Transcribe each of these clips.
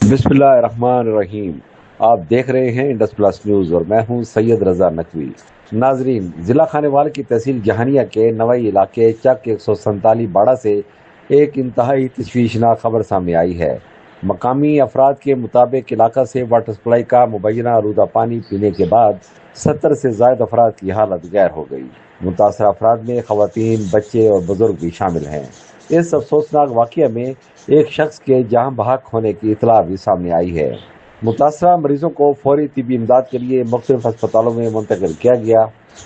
बिस्मिल्लाहिर्रहमानिर्रहीम। आप देख रहे हैं इंडस प्लस न्यूज और मैं हूं सैयद रजा नकवी। नाजरीन, जिला खानेवाल की तहसील जहानिया के नवई इलाके चक 147 बाड़ा से एक इंतहाई तशवीशनाक खबर सामने आई है। मकामी अफराद के मुताबिक इलाका से वाटर सप्लाई का मुबैना आलूदा पानी पीने के बाद 70 से ज्यादा अफराद की हालत गैर हो गई। मुतासर अफराद में खवातीन, बच्चे और बुजुर्ग भी शामिल हैं। इस अफसोसनाक वाक़या में एक शख्स के जहां बहक होने की इतला भी सामने आई है। मुतासरा मरीजों को फौरी तिब्बी इमदाद के लिए मुख्तलिफ अस्पतालों में मुंतकिल किया गया।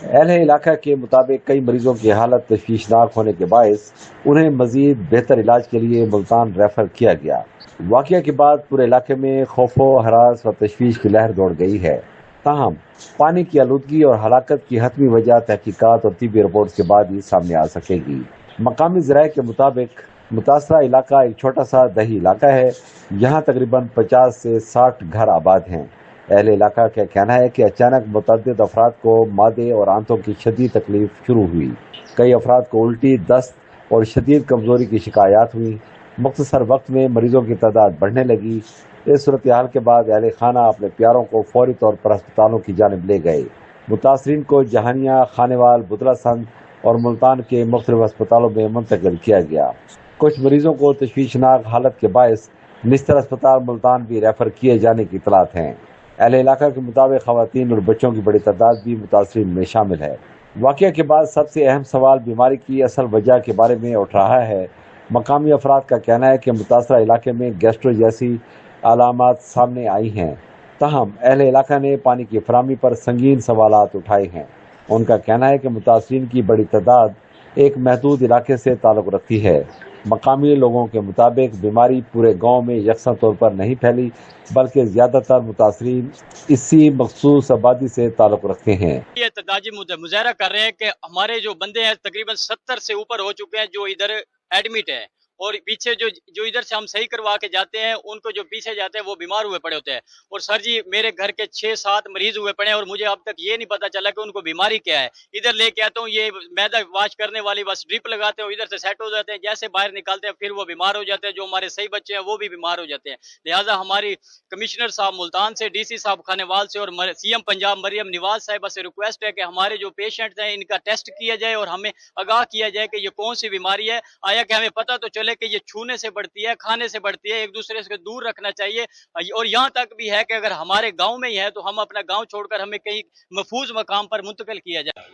अहले इलाका के मुताबिक कई मरीजों की हालत तशवीशनाक होने के बायस उन्हें मजीद बेहतर इलाज के लिए मुल्तान रेफर किया गया। वाक़या के बाद पूरे इलाके में खौफो हरास व तशवीश की लहर दौड़ गई है। ताहम पानी की आलूदगी और हलाकत की हतमी वजह तहकीकात और तिब्बी रिपोर्ट के बाद ही सामने आ सकेगी। मकामी ज़राए के मुताबिक मुतासरा इलाका एक छोटा सा दही इलाका है। यहाँ तकरीबन 50 से 60 घर आबाद हैं। अहले इलाका का कहना है कि अचानक मुतअद्दिद अफराद को मादे और आंतों की शदीद तकलीफ शुरू हुई। कई अफराद को उल्टी, दस्त और शदीद कमजोरी की शिकायत हुई। मुख्तसर वक्त में मरीजों की तादाद बढ़ने लगी। इस सूरत हाल के बाद अहले खाना अपने प्यारों को फौरी तौर पर अस्पतालों की जानिब ले गए। मुतासरीन को जहानिया, खानेवाल, बुदलासंद और मुल्तान के मुख्तलिफ अस्पतालों में मुंतकिल किया गया। कुछ मरीजों को तशवीशनाक हालत के बायस निस्तर अस्पताल मुल्तान भी रेफर किए जाने की इतलात हैं। अहले इलाका के मुताबिक खवातीन और बच्चों की बड़ी तादाद भी मुतासरीन में शामिल है। वाक़या के बाद सबसे अहम सवाल बीमारी की असल वजह के बारे में उठ रहा है। मकामी अफराद का कहना है कि मुतासरा इलाके में गैस्ट्रो जैसी अलामात सामने आई हैं। ताहम अहले इलाका ने पानी की फराहमी पर संगीन सवालात उठाए हैं। उनका कहना है कि मुतासरीन की बड़ी तादाद एक महदूद इलाके से ताल्लुक़ रखती है। मकामी लोगों के मुताबिक बीमारी पूरे गांव में यकसा तौर पर नहीं फैली, बल्कि ज्यादातर मुतासरीन इसी मखसूस आबादी से ताल्लुक़ रखते हैं। ये तदाजी मुजाहरा कर रहे हैं कि हमारे जो बंदे हैं तकरीबन 70 से ऊपर हो चुके हैं जो इधर एडमिट है, और पीछे जो इधर से हम सही करवा के जाते हैं उनको जो पीछे जाते हैं वो बीमार हुए पड़े होते हैं। और सर जी, मेरे घर के 6-7 मरीज हुए पड़े हैं और मुझे अब तक ये नहीं पता चला कि उनको बीमारी क्या है। इधर लेके आता हूँ, ये मैदा वाश करने वाली बस ड्रिप लगाते हैं, इधर से सेट हो जाते हैं, जैसे बाहर निकालते हैं फिर वो बीमार हो जाते हैं। जो हमारे सही बच्चे हैं वो भी बीमार हो जाते हैं। लिहाजा हमारी कमिश्नर साहब मुल्तान से, DC साहब खानेवाल से और CM पंजाब मरियम नवाज साहिबा से रिक्वेस्ट है कि हमारे जो पेशेंट हैं इनका टेस्ट किया जाए और हमें आगाह किया जाए कि ये कौन सी बीमारी है। आया कि हमें पता तो चले कि ये छूने से बढ़ती है, खाने से बढ़ती है, एक दूसरे से दूर रखना चाहिए। और यहाँ तक भी है कि अगर हमारे गांव में ही है तो हम अपना गांव छोड़कर हमें कहीं महफूज मकाम पर मुंतकिल किया जाए।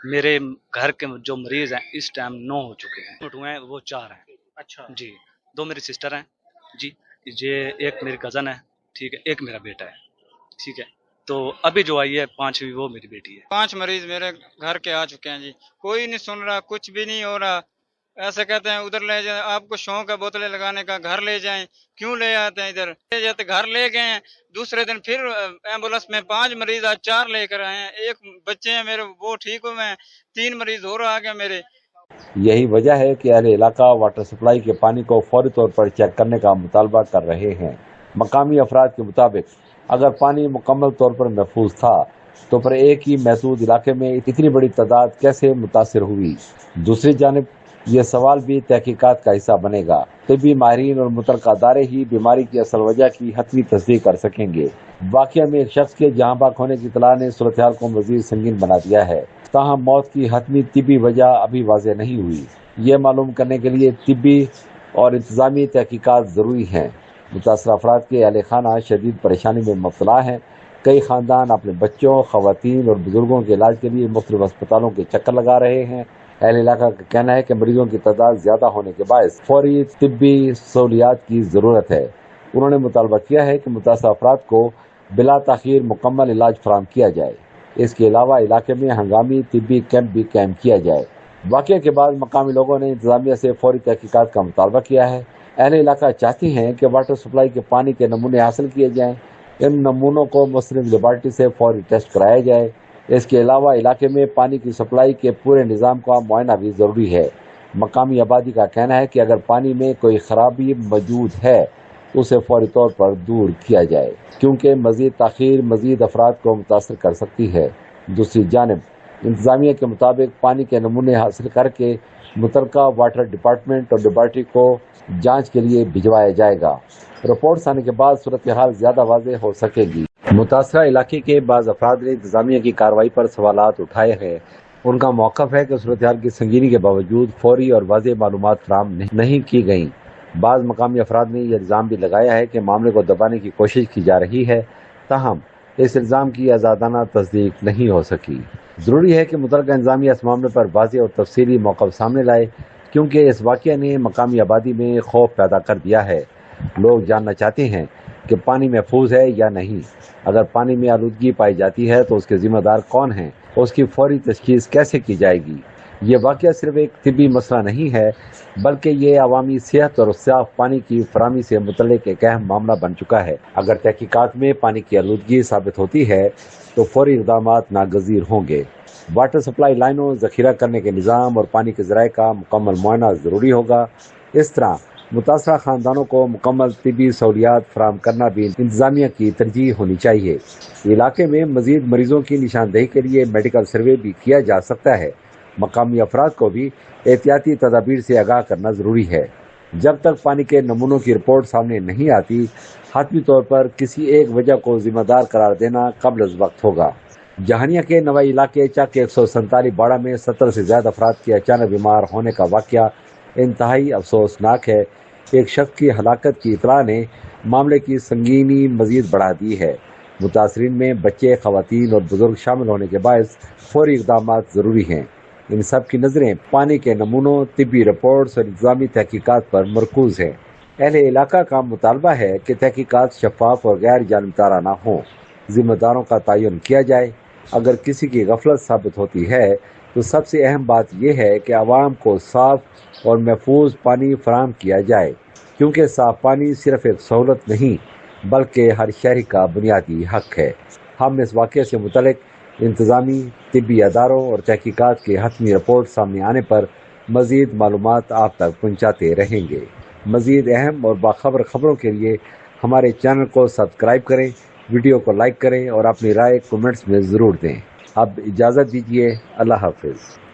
मेरे घर के जो मरीज हैं इस टाइम 9 हो चुके हैं, हुए हैं वो 4 हैं। अच्छा जी, 2 मेरी सिस्टर हैं जी, ये एक मेरी कजन है, ठीक है, एक मेरा बेटा है, ठीक है। तो अभी जो आई है 5वीं वो मेरी बेटी है। 5 मरीज मेरे घर के आ चुके हैं जी। कोई नहीं सुन रहा, कुछ भी नहीं हो रहा। ऐसे कहते हैं उधर ले जाए, आपको शौक है बोतलें लगाने का, घर ले जाएं। क्यों ले आते हैं इधर? ले जाते, घर ले गए हैं, दूसरे दिन फिर एम्बुलेंस में 5 मरीज, आज 4 लेकर आए हैं। एक बच्चे हैं मेरे, वो ठीक हुए हैं, 3 मरीज और आ गए मेरे। यही वजह है कि अहले इलाका वाटर सप्लाई के पानी को फौरी तौर पर चेक करने का मुतालबा कर रहे हैं। मकामी अफराद के मुताबिक अगर पानी मुकम्मल तौर पर महफूज था तो पर एक ही महदूद इलाके में इतनी बड़ी तादाद कैसे मुतासिर हुई? दूसरी जानिब ये सवाल भी तहकीकात का हिस्सा बनेगा। तिब्बी माहिरीन और मुतल्लिका अदारे ही बीमारी की असल वजह की हतमी तस्दीक कर सकेंगे। वाक़या में एक शख्स के जहां बाक होने की इतला ने सूरत हाल को मजीद संगीन बना दिया है। ताहम मौत की हतमी तिब्बी वजह अभी वाज़ेह नहीं हुई। ये मालूम करने के लिए तिब्बी और इंतजामी तहकीकात ज़रूरी हैं। मुतासर अफराद के अहले खाना शदीद परेशानी में मुब्तला हैं। कई खानदान अपने बच्चों, खवातीन और बुजुर्गों के इलाज के लिए मुख्तलिफ अस्पतालों के चक्कर लगा रहे हैं। अहले इलाका का कहना है कि मरीजों की तादाद ज्यादा होने के बायस फौरी तिब्बी सहूलियात की जरूरत है। उन्होंने मुतालबा किया है कि मुतासर अफराद को बिला ताखीर मुकम्मल इलाज फराहम किया जाए। इसके अलावा इलाके में हंगामी तिब्बी कैंप भी कायम किया जाए। वाक़या के बाद मकामी लोगों ने इंतजामिया से फौरी तहकीकात का मुतालबा किया है। अहले इलाका चाहते हैं कि वाटर सप्लाई के पानी के नमूने हासिल किए जाएं। इन नमूनों को मुस्तनिद लेबॉर्ट्री से फौरी टेस्ट कराया जाए। इसके अलावा इलाके में पानी की सप्लाई के पूरे निज़ाम का मुआयना भी ज़रूरी है। मकामी आबादी का कहना है कि अगर पानी में कोई खराबी मौजूद है उसे फौरी तौर पर दूर किया जाए, क्योंकि मज़ीद ताख़ीर मज़ीद अफराद को मुतासर कर सकती है। दूसरी जानिब انتظامیہ کے مطابق پانی کے نمونے حاصل کر کے متعلقہ واٹر ڈپارٹمنٹ اور لیبارٹری کو جانچ کے لیے بھجوایا جائے گا۔ رپورٹس آنے کے بعد صورتحال زیادہ واضح ہو سکے گی۔ متاثرہ علاقے کے بعض افراد نے انتظامیہ کی کارروائی پر سوالات اٹھائے ہیں۔ ان کا موقف ہے کہ صورتحال کی سنگینی کے باوجود فوری اور واضح معلومات فراہم نہیں کی گئیں۔ بعض مقامی افراد نے یہ الزام بھی لگایا ہے کہ معاملے کو دبانے کی کوشش کی جا رہی ہے، تاہم اس الزام کی آزادانہ تصدیق نہیں ہو سکی۔ ضروری ہے کہ متعلقہ انتظامیہ اس معاملے پر واضح اور تفصیلی موقف سامنے لائے، کیونکہ اس واقعہ نے مقامی آبادی میں خوف پیدا کر دیا ہے۔ لوگ جاننا چاہتے ہیں کہ پانی محفوظ ہے یا نہیں۔ اگر پانی میں آلودگی پائی جاتی ہے تو اس کے ذمہ دار کون ہیں؟ اس کی فوری تشخیص کیسے کی جائے گی؟ یہ واقعہ صرف ایک طبی مسئلہ نہیں ہے، بلکہ یہ عوامی صحت اور صاف پانی کی فراہمی سے متعلق ایک اہم معاملہ بن چکا ہے۔ اگر تحقیقات میں پانی کی آلودگی ثابت ہوتی ہے تو فوری اقدامات ناگزیر ہوں گے۔ واٹر سپلائی لائنوں، ذخیرہ کرنے کے نظام اور پانی کے ذرائع کا مکمل معائنہ ضروری ہوگا۔ اس طرح متاثرہ خاندانوں کو مکمل طبی سہولیات فراہم کرنا بھی انتظامیہ کی ترجیح ہونی چاہیے۔ علاقے میں مزید مریضوں کی نشاندہی کے لیے میڈیکل سروے بھی کیا جا سکتا ہے۔ مقامی افراد کو بھی احتیاطی تدابیر سے آگاہ کرنا ضروری ہے۔ جب تک پانی کے نمونوں کی رپورٹ سامنے نہیں آتی، حتمی طور پر کسی ایک وجہ کو ذمہ دار قرار دینا قبل از وقت ہوگا۔ جہانیہ کے نوائی علاقے چک 147 باڑہ میں 70 سے زیادہ افراد کے اچانک بیمار ہونے کا واقعہ انتہائی افسوسناک ہے۔ ایک شخص کی ہلاکت کی اطلاع نے معاملے کی سنگینی مزید بڑھا دی ہے۔ متاثرین میں بچے، خواتین اور بزرگ شامل ہونے کے باعث فوری اقدامات ضروری ہیں۔ ان سب کی نظریں پانی کے نمونوں، طبی رپورٹس اور انتظامی تحقیقات پر مرکوز ہیں۔ اہل علاقہ کا مطالبہ ہے کہ تحقیقات شفاف اور غیر جانبدارانہ ہوں۔ ذمہ داروں کا تعین کیا جائے۔ اگر کسی کی غفلت ثابت ہوتی ہے تو سب سے اہم بات یہ ہے کہ عوام کو صاف اور محفوظ پانی فراہم کیا جائے، کیونکہ صاف پانی صرف ایک سہولت نہیں بلکہ ہر شہری کا بنیادی حق ہے۔ ہم اس واقعے سے متعلق انتظامی، طبی اداروں اور تحقیقات کے حتمی رپورٹ سامنے آنے پر مزید معلومات آپ تک پہنچاتے رہیں گے۔ مزید اہم اور باخبر خبروں کے لیے ہمارے چینل کو سبسکرائب کریں، ویڈیو کو لائک کریں اور اپنی رائے کمنٹس میں ضرور دیں۔ اب اجازت دیجیے، اللہ حافظ۔